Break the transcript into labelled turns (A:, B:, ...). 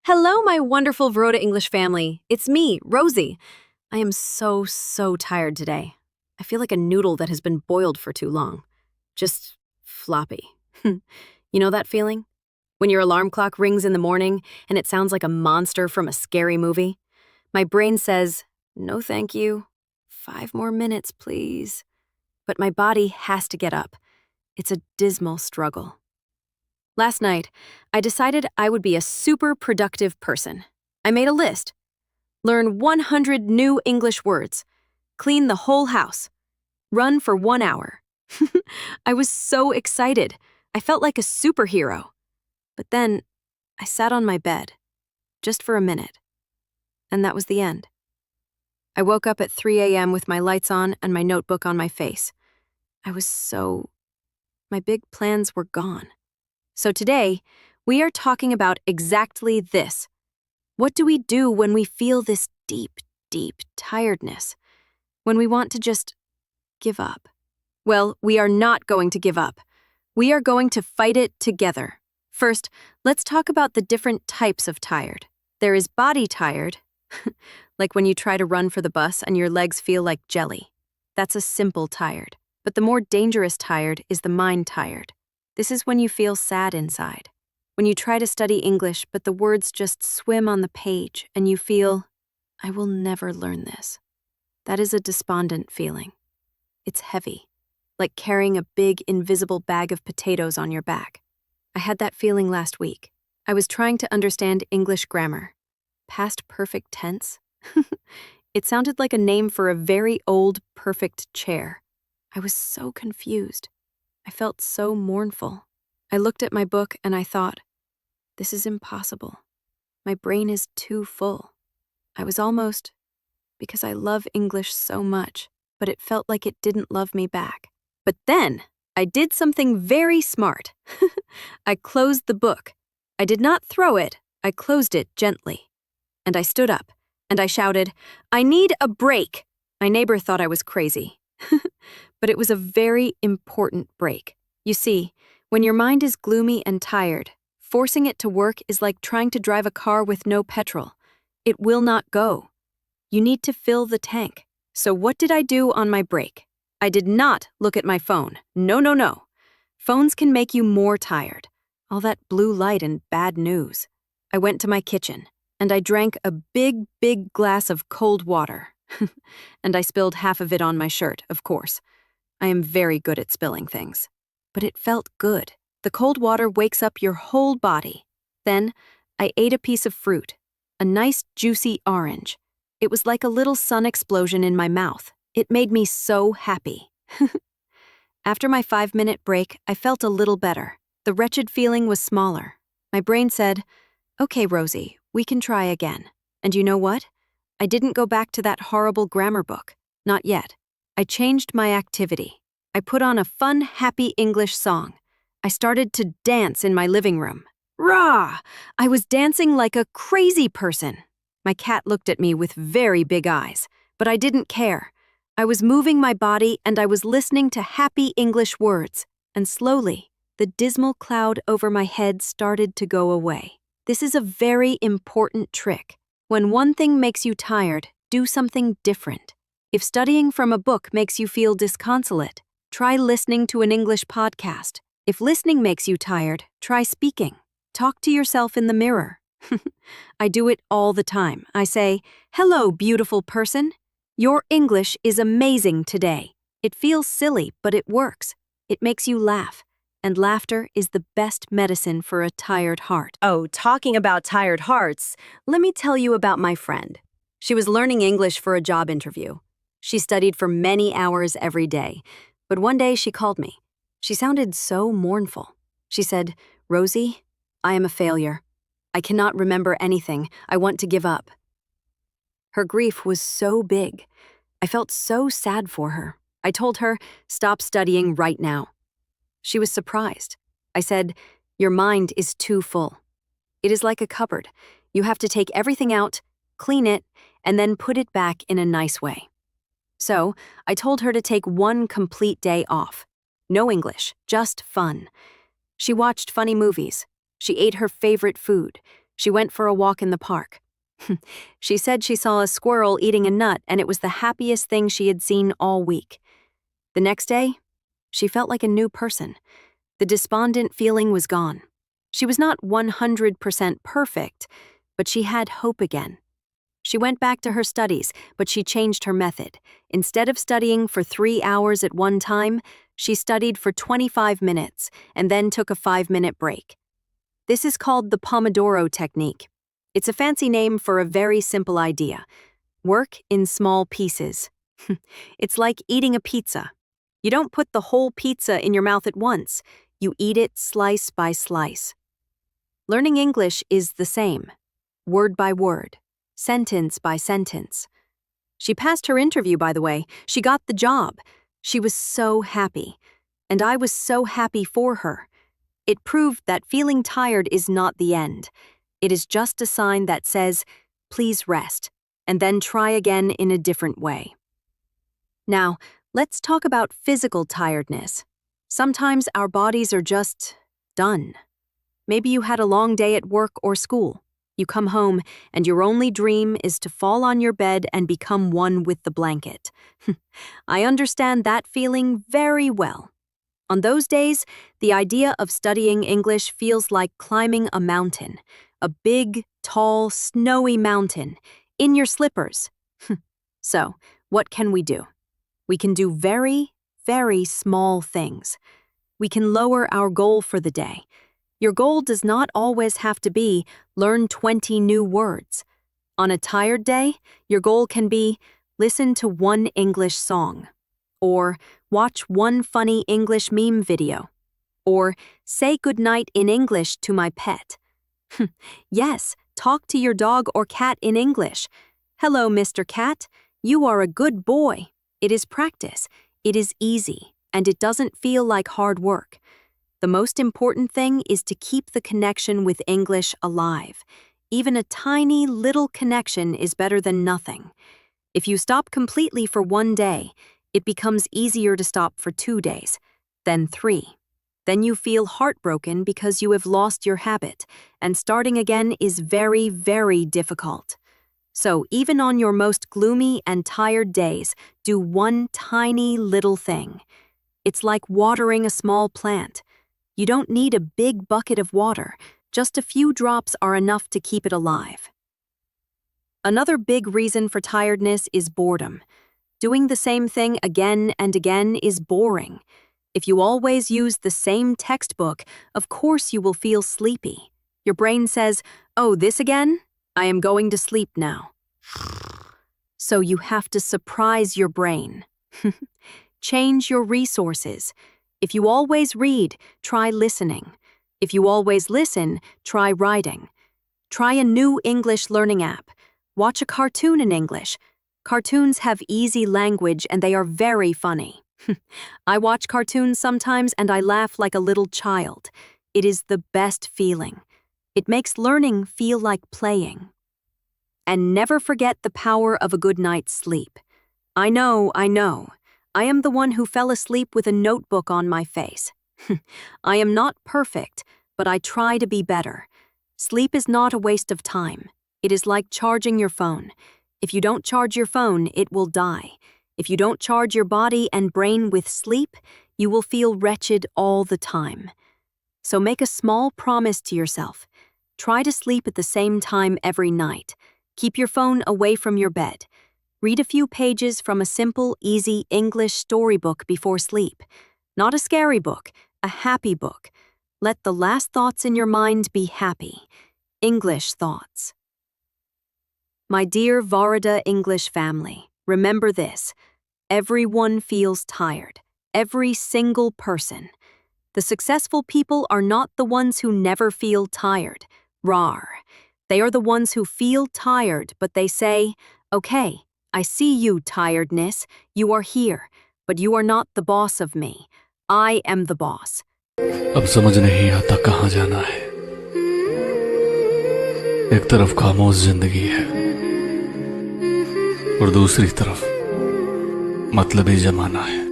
A: Hello, my wonderful Varada English family. It's me, Rosy. I am so tired today. I feel like a noodle that has been boiled for too long. Just floppy. You know that feeling? When your alarm clock rings in the morning and it sounds like a monster from a scary movie? My brain says, no thank you. 5 more minutes, please. But my body has to get up. It's a dismal struggle. Last night, I decided I would be a super productive person. I made a list. Learn 100 new English words. Clean the whole house. Run for 1 hour. I was so excited. I felt like a superhero. But then, I sat on my bed, just for a minute. And that was the end. I woke up at 3 a.m. with my lights on and my notebook on my face. My big plans were gone. So today, we are talking about exactly this. What do we do when we feel this deep tiredness? When we want to just give up? Well, we are not going to give up. We are going to fight it together. First, let's talk about the different types of tired. There is body tired, like when you try to run for the bus and your legs feel like jelly. That's a simple tired. But the more dangerous tired is the mind tired. This is when you feel sad inside. When you try to study English, but the words just swim on the page and you feel, I will never learn this. That is a despondent feeling. It's heavy, like carrying a big, invisible bag of potatoes on your back. I had that feeling last week. I was trying to understand English grammar. Past perfect tense? It sounded like a name for a very old, perfect chair. I was so confused. I felt so mournful. I looked at my book and I thought, this is impossible. My brain is too full. I was almost, because I love English so much, but it felt like it didn't love me back. But then, I did something very smart. I closed the book. I did not throw it, I closed it gently. And I stood up, and I shouted, I need a break. My neighbor thought I was crazy. But it was a very important break. You see, when your mind is gloomy and tired, forcing it to work is like trying to drive a car with no petrol. It will not go. You need to fill the tank. So what did I do on my break? I did not look at my phone. No. Phones can make you more tired. All that blue light and bad news. I went to my kitchen, and I drank a big glass of cold water. And I spilled half of it on my shirt, of course. I am very good at spilling things. But it felt good. The cold water wakes up your whole body. Then, I ate a piece of fruit, a nice juicy orange. It was like a little sun explosion in my mouth. It made me so happy. After my 5-minute break, I felt a little better. The wretched feeling was smaller. My brain said, okay, Rosy, we can try again. And you know what? I didn't go back to that horrible grammar book. Not yet. I changed my activity. I put on a fun, happy English song. I started to dance in my living room. Rah! I was dancing like a crazy person. My cat looked at me with very big eyes, but I didn't care. I was moving my body and I was listening to happy English words. And slowly, the dismal cloud over my head started to go away. This is a very important trick. When one thing makes you tired, do something different. If studying from a book makes you feel disconsolate, try listening to an English podcast. If listening makes you tired, try speaking. Talk to yourself in the mirror. I do it all the time. I say, hello, beautiful person. Your English is amazing today. It feels silly, but it works. It makes you laugh. And laughter is the best medicine for a tired heart.
B: Oh, talking about tired hearts, let me tell you about my friend. She was learning English for a job interview. She studied for many hours every day, but one day she called me. She sounded so mournful. She said, Rosy, I am a failure. I cannot remember anything. I want to give up. Her grief was so big. I felt so sad for her. I told her, stop studying right now. She was surprised. I said, your mind is too full. It is like a cupboard. You have to take everything out, clean it, and then put it back in a nice way. So, I told her to take 1 complete day off. No English, just fun. She watched funny movies. She ate her favorite food.
A: She went for a walk in the park. She said she saw a squirrel eating a nut and it was the happiest thing she had seen all week. The next day, she felt like a new person. The despondent feeling was gone. She was not 100% perfect, but she had hope again. She went back to her studies, but she changed her method. Instead of studying for 3 hours at one time, she studied for 25 minutes and then took a 5-minute break. This is called the pomodoro technique. It's a fancy name for a very simple idea. Work in small pieces. It's like eating a pizza. You don't put the whole pizza in your mouth at once. You eat it slice by slice. Learning English is the same. Word by word. Sentence by sentence. She passed her interview, by the way. She got the job. She was so happy. And I was so happy for her. It proved that feeling tired is not the end. It is just a sign that says, please rest, and then try again in a different way. Now, let's talk about physical tiredness. Sometimes our bodies are just done. Maybe you had a long day at work or school. You come home, and your only dream is to fall on your bed and become one with the blanket. I understand that feeling very well. On those days, the idea of studying English feels like climbing a mountain, a big, tall, snowy mountain, in your slippers. So, what can we do? We can do very, very small things. We can lower our goal for the day. Your goal does not always have to be learn 20 new words. On a tired day, your goal can be listen to one English song, or watch one funny English meme video, or say goodnight in English to my pet. Yes, talk to your dog or cat in English. Hello, Mr. Cat. You are a good boy. It is practice. It is easy, and it doesn't feel like hard work. The most important thing is to keep the connection with English alive. Even a tiny little connection is better than nothing. If you stop completely for one day, it becomes easier to stop for 2 days, then 3. Then you feel heartbroken because you have lost your habit, and starting again is very, very difficult. So even on your most gloomy and tired days, do one tiny little thing. It's like watering a small plant. You don't need a big bucket of water. Just a few drops are enough to keep it alive. Another big reason for tiredness is boredom. Doing the same thing again and again is boring. If you always use the same textbook, of course you will feel sleepy. Your brain says, "Oh, this again? I am going to sleep now." So you have to surprise your brain. Change your resources. If you always read, try listening. If you always listen, try writing. Try a new English learning app. Watch a cartoon in English. Cartoons have easy language and they are very funny. I watch cartoons sometimes and I laugh like a little child. It is the best feeling. It makes learning feel like playing. And never forget the power of a good night's sleep. I know. I am the one who fell asleep with a notebook on my face. I am not perfect, but I try to be better. Sleep is not a waste of time. It is like charging your phone. If you don't charge your phone, it will die. If you don't charge your body and brain with sleep, you will feel wretched all the time. So make a small promise to yourself. Try to sleep at the same time every night. Keep your phone away from your bed. Read a few pages from a simple, easy English storybook before sleep. Not a scary book, a happy book. Let the last thoughts in your mind be happy. English thoughts. My dear Varada English family, remember this. Everyone feels tired. Every single person. The successful people are not the ones who never feel tired. Rar. They are the ones who feel tired, but they say, "Okay, I see you, tiredness. You are here, but you are not the boss of me. I am the boss."
C: अब समझ नहीं आता कहाँ जाना है। एक तरफ खामोश जिंदगी है और दूसरी तरफ मतलबी जमाना है।